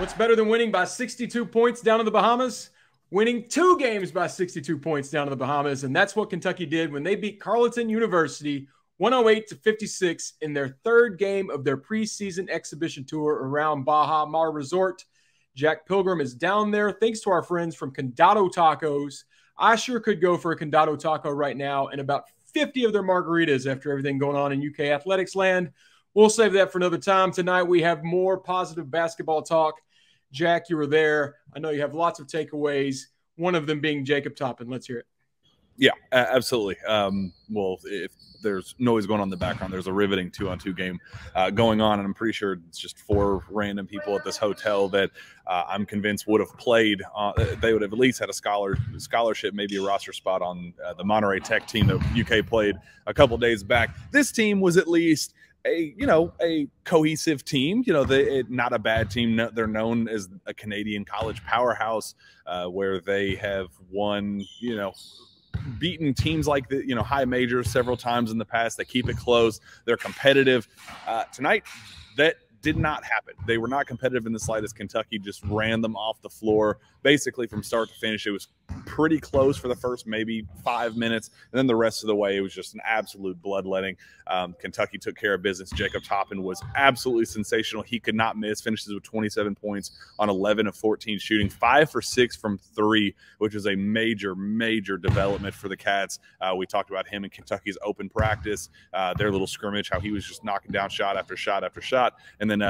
What's better than winning by 62 points down in the Bahamas? Winning 2 games by 62 points down in the Bahamas. And that's what Kentucky did when they beat Carleton University 108-56 in their 3rd game of their preseason exhibition tour around Baha Mar Resort. Jack Pilgrim is down there thanks to our friends from Condado Tacos. I sure could go for a Condado Taco right now and about 50 of their margaritas after everything going on in UK athletics land. We'll save that for another time. Tonight we have more positive basketball talk. Jack, you were there. I know you have lots of takeaways, one of them being Jacob Toppin. Let's hear it. Yeah, absolutely. Well, if there's noise going on in the background, there's a riveting 2-on-2 game going on, and I'm pretty sure it's just 4 random people at this hotel that I'm convinced would have played. They would have at least had a scholarship, maybe a roster spot on the Monterey Tech team that UK played a couple days back. This team was at least a cohesive team. Not a bad team. They're known as a Canadian college powerhouse where they have won, beaten teams like the high majors several times in the past. They keep it close. They're competitive. Tonight, that did not happen. They were not competitive in the slightest. Kentucky just ran them off the floor basically from start to finish. It was pretty close for the first maybe 5 minutes, and then the rest of the way it was just an absolute bloodletting. Kentucky took care of business. Jacob Toppin was absolutely sensational. He could not miss. Finishes with 27 points on 11 of 14 shooting, 5 for 6 from 3, which is a major development for the Cats. We talked about him in Kentucky's open practice, their little scrimmage, how he was just knocking down shot after shot after shot, and then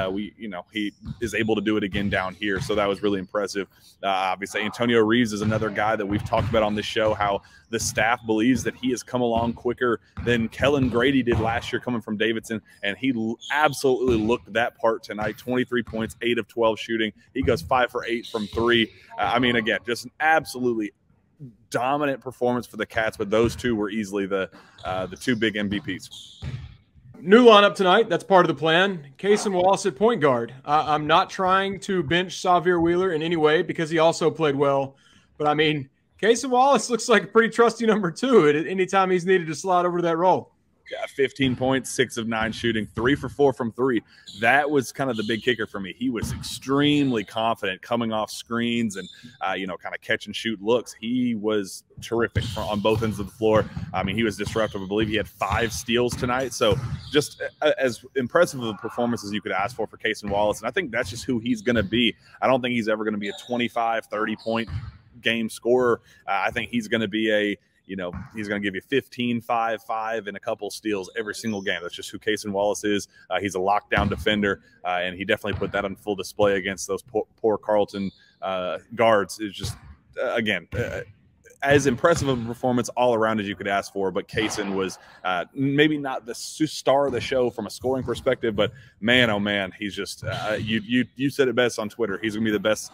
he is able to do it again down here. So that was really impressive. Obviously, Antonio Reeves is another guy that we've talked about on this show, how the staff believes that he has come along quicker than Kellen Grady did last year coming from Davidson, and he absolutely looked that part tonight. 23 points, 8 of 12 shooting. He goes 5 for 8 from 3. Again, just an absolutely dominant performance for the Cats, but those two were easily the 2 big MVPs. New lineup tonight. That's part of the plan. Carleton Wallace at point guard. I'm not trying to bench Xavier Wheeler in any way because he also played well. But, Carleton Wallace looks like a pretty trusty number 2 at any time he's needed to slide over to that role. Yeah, 15 points, 6 of 9 shooting, 3 for 4 from 3. That was kind of the big kicker for me. He was extremely confident coming off screens and, kind of catch and shoot looks. He was terrific on both ends of the floor. He was disruptive. I believe he had 5 steals tonight. So just as impressive of a performance as you could ask for Carleton Wallace. And I think that's just who he's going to be. I don't think he's ever going to be a 25, 30-point game scorer. I think he's going to be he's going to give you 15, 5, 5, and a couple steals every single game. That's just who Carleton Wallace is. He's a lockdown defender, and he definitely put that on full display against those poor Carleton guards. It's just, again, as impressive of a performance all around as you could ask for, but Carleton was maybe not the star of the show from a scoring perspective, but man, oh man, he's just you said it best on Twitter. He's going to be the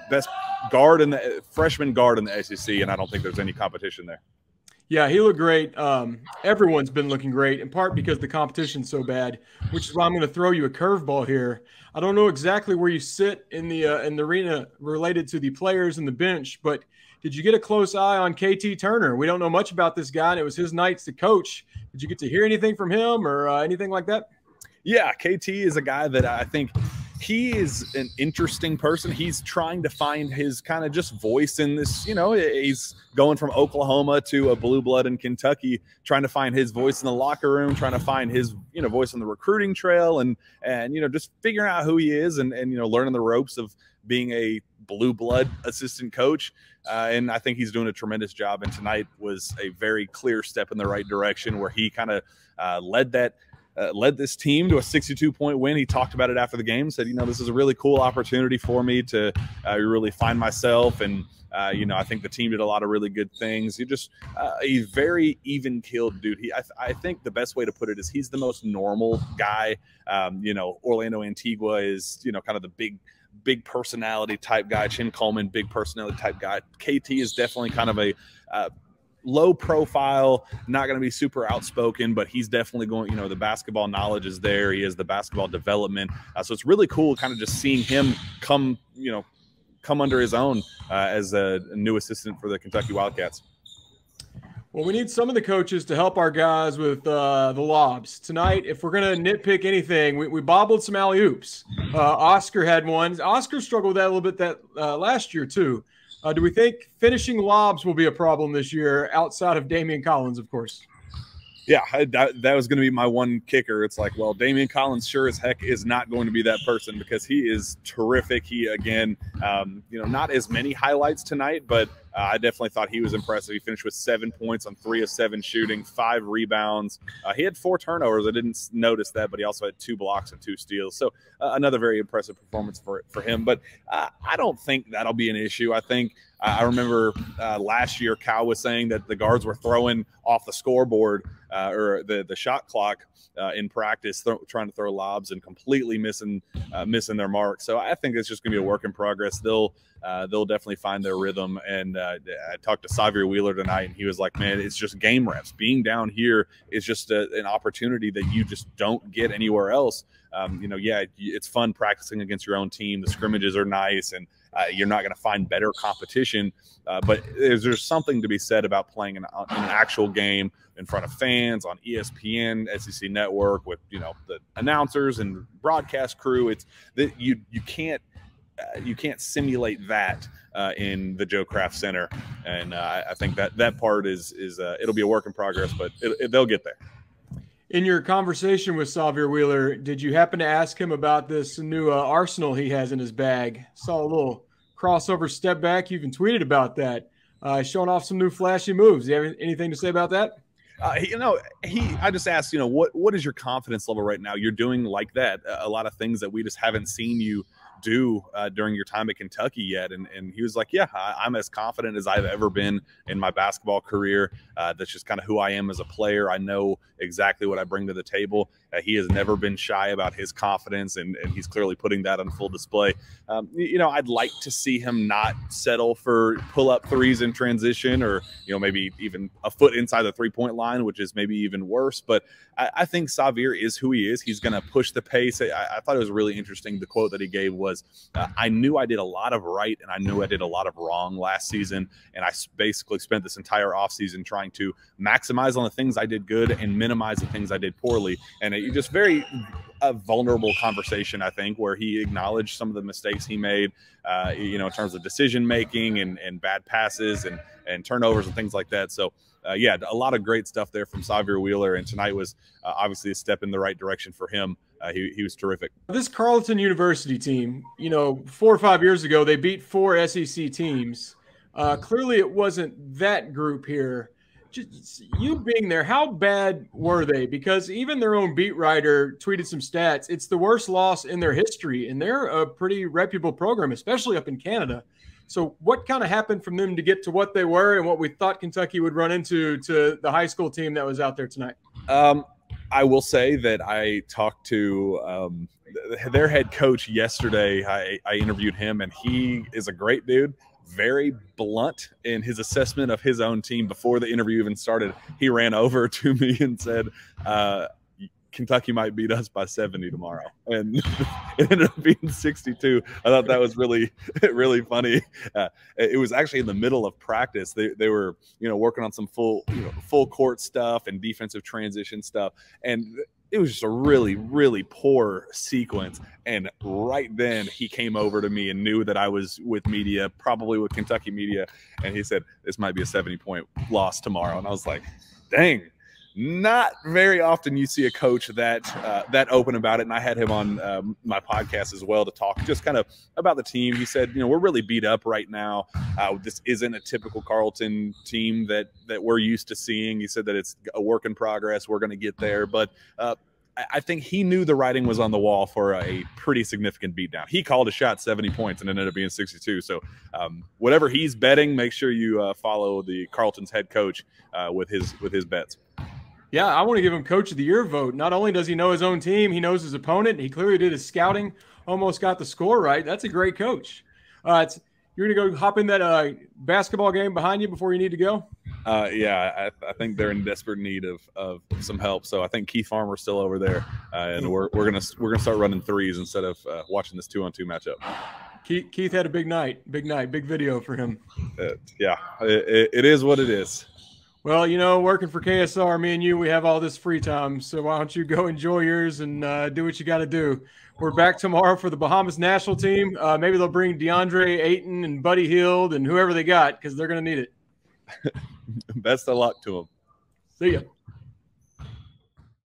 best guard in the freshman guard in the SEC, and I don't think there's any competition there. Yeah, he looked great. Everyone's been looking great, in part because the competition's so bad, which is why I'm going to throw you a curveball here. I don't know exactly where you sit in the arena related to the players and the bench, but did you get a close eye on KT Turner? We don't know much about this guy, and it was his nights to coach. Did you get to hear anything from him or anything like that? Yeah, KT is a guy that I think he is an interesting person. He's trying to find his kind of just voice in this, he's going from Oklahoma to a blue blood in Kentucky, trying to find his voice in the locker room, trying to find his, voice on the recruiting trail and just figuring out who he is and learning the ropes of being a blue blood assistant coach. And I think he's doing a tremendous job. And tonight was a very clear step in the right direction where he kind of led this team to a 62-point win. He talked about it after the game, said, this is a really cool opportunity for me to really find myself. And, I think the team did a lot of really good things. He just a very even-keeled dude. I think the best way to put it is he's the most normal guy. Orlando Antigua is, kind of the big personality type guy. Chin Coleman, big personality type guy. KT is definitely kind of a low profile, not going to be super outspoken, but he's definitely going, the basketball knowledge is there. He has the basketball development. So it's really cool kind of just seeing him come under his own as a new assistant for the Kentucky Wildcats. Well, we need some of the coaches to help our guys with the lobs. Tonight, if we're going to nitpick anything, we bobbled some alley-oops. Oscar had one. Oscar struggled with that a little bit last year, too. Do we think finishing lobs will be a problem this year outside of Damian Collins, of course? Yeah, that was going to be my one kicker. It's like, well, Damian Collins sure as heck is not going to be that person because he is terrific. He, again, not as many highlights tonight, but I definitely thought he was impressive. He finished with 7 points on 3 of 7 shooting, 5 rebounds. He had 4 turnovers. I didn't notice that, but he also had 2 blocks and 2 steals. So another very impressive performance for him. But I don't think that'll be an issue. I think I remember last year Cal was saying that the guards were throwing off the scoreboard or the shot clock in practice, trying to throw lobs and completely missing their mark. So I think it's just going to be a work in progress. They'll definitely find their rhythm. And I talked to Xavier Wheeler tonight, and he was like, man, it's just game reps. Being down here is just an opportunity that you just don't get anywhere else. It's fun practicing against your own team. The scrimmages are nice, and you're not going to find better competition. But there's something to be said about playing an actual game in front of fans on ESPN, SEC Network with, the announcers and broadcast crew. It's that you can't simulate that in the Joe Kraft Center. And I think that part is it'll be a work in progress, but they'll get there. In your conversation with Xavier Wheeler, did you happen to ask him about this new arsenal he has in his bag? Saw a little crossover step back. You even tweeted about that, showing off some new flashy moves. Do you have anything to say about that? I just asked, what is your confidence level right now? You're doing like that, a lot of things that we just haven't seen you do during your time at Kentucky yet. And he was like, yeah, I'm as confident as I've ever been in my basketball career. That's just kind of who I am as a player. I know exactly what I bring to the table. He has never been shy about his confidence, and he's clearly putting that on full display. I'd like to see him not settle for pull-up threes in transition, or maybe even a foot inside the three-point line, which is maybe even worse. But I think Xavier is who he is. He's going to push the pace. I thought it was really interesting. The quote that he gave was, I knew I did a lot of right, and I knew I did a lot of wrong last season, and I basically spent this entire offseason trying to maximize on the things I did good and minimize the things I did poorly. And it just very vulnerable conversation, I think, where he acknowledged some of the mistakes he made, in terms of decision making and bad passes and turnovers and things like that. So, a lot of great stuff there from Xavier Wheeler, and tonight was obviously a step in the right direction for him. He was terrific. This Carleton University team, 4 or 5 years ago, they beat 4 SEC teams. Clearly, it wasn't that group here. Just you being there, how bad were they? Because even their own beat writer tweeted some stats. It's the worst loss in their history, and they're a pretty reputable program, especially up in Canada. So what kind of happened from them to get to what they were and what we thought Kentucky would run into to the high school team that was out there tonight? I will say that I talked to their head coach yesterday. I interviewed him, and he is a great dude. Very blunt in his assessment of his own team. Before the interview even started, he ran over to me and said, Kentucky might beat us by 70 tomorrow. And it ended up being 62. I thought that was really, really funny. It was actually in the middle of practice. They were, working on some full court stuff and defensive transition stuff. And it was just a really, really poor sequence. And right then he came over to me and knew that I was with media, probably with Kentucky media. And he said, this might be a 70-point loss tomorrow. And I was like, dang, not very often you see a coach that open about it. And I had him on my podcast as well to talk just kind of about the team. He said, we're really beat up right now. This isn't a typical Carleton team that we're used to seeing. He said that it's a work in progress. We're going to get there. But I think he knew the writing was on the wall for a pretty significant beatdown. He called a shot 70 points and ended up being 62. So whatever he's betting, make sure you follow the Carleton's head coach with his bets. Yeah, I want to give him Coach of the Year vote. Not only does he know his own team, he knows his opponent. He clearly did his scouting, almost got the score right. That's a great coach. You're going to go hop in that basketball game behind you before you need to go? I think they're in desperate need of some help. So I think Keith Farmer's still over there, and we're gonna start running threes instead of watching this 2-on-2 matchup. Keith had a big night, big video for him. It is what it is. Well, working for KSR, me and you, we have all this free time. So why don't you go enjoy yours and do what you got to do. We're back tomorrow for the Bahamas national team. Maybe they'll bring DeAndre Ayton and Buddy Hield and whoever they got because they're going to need it. Best of luck to them. See ya.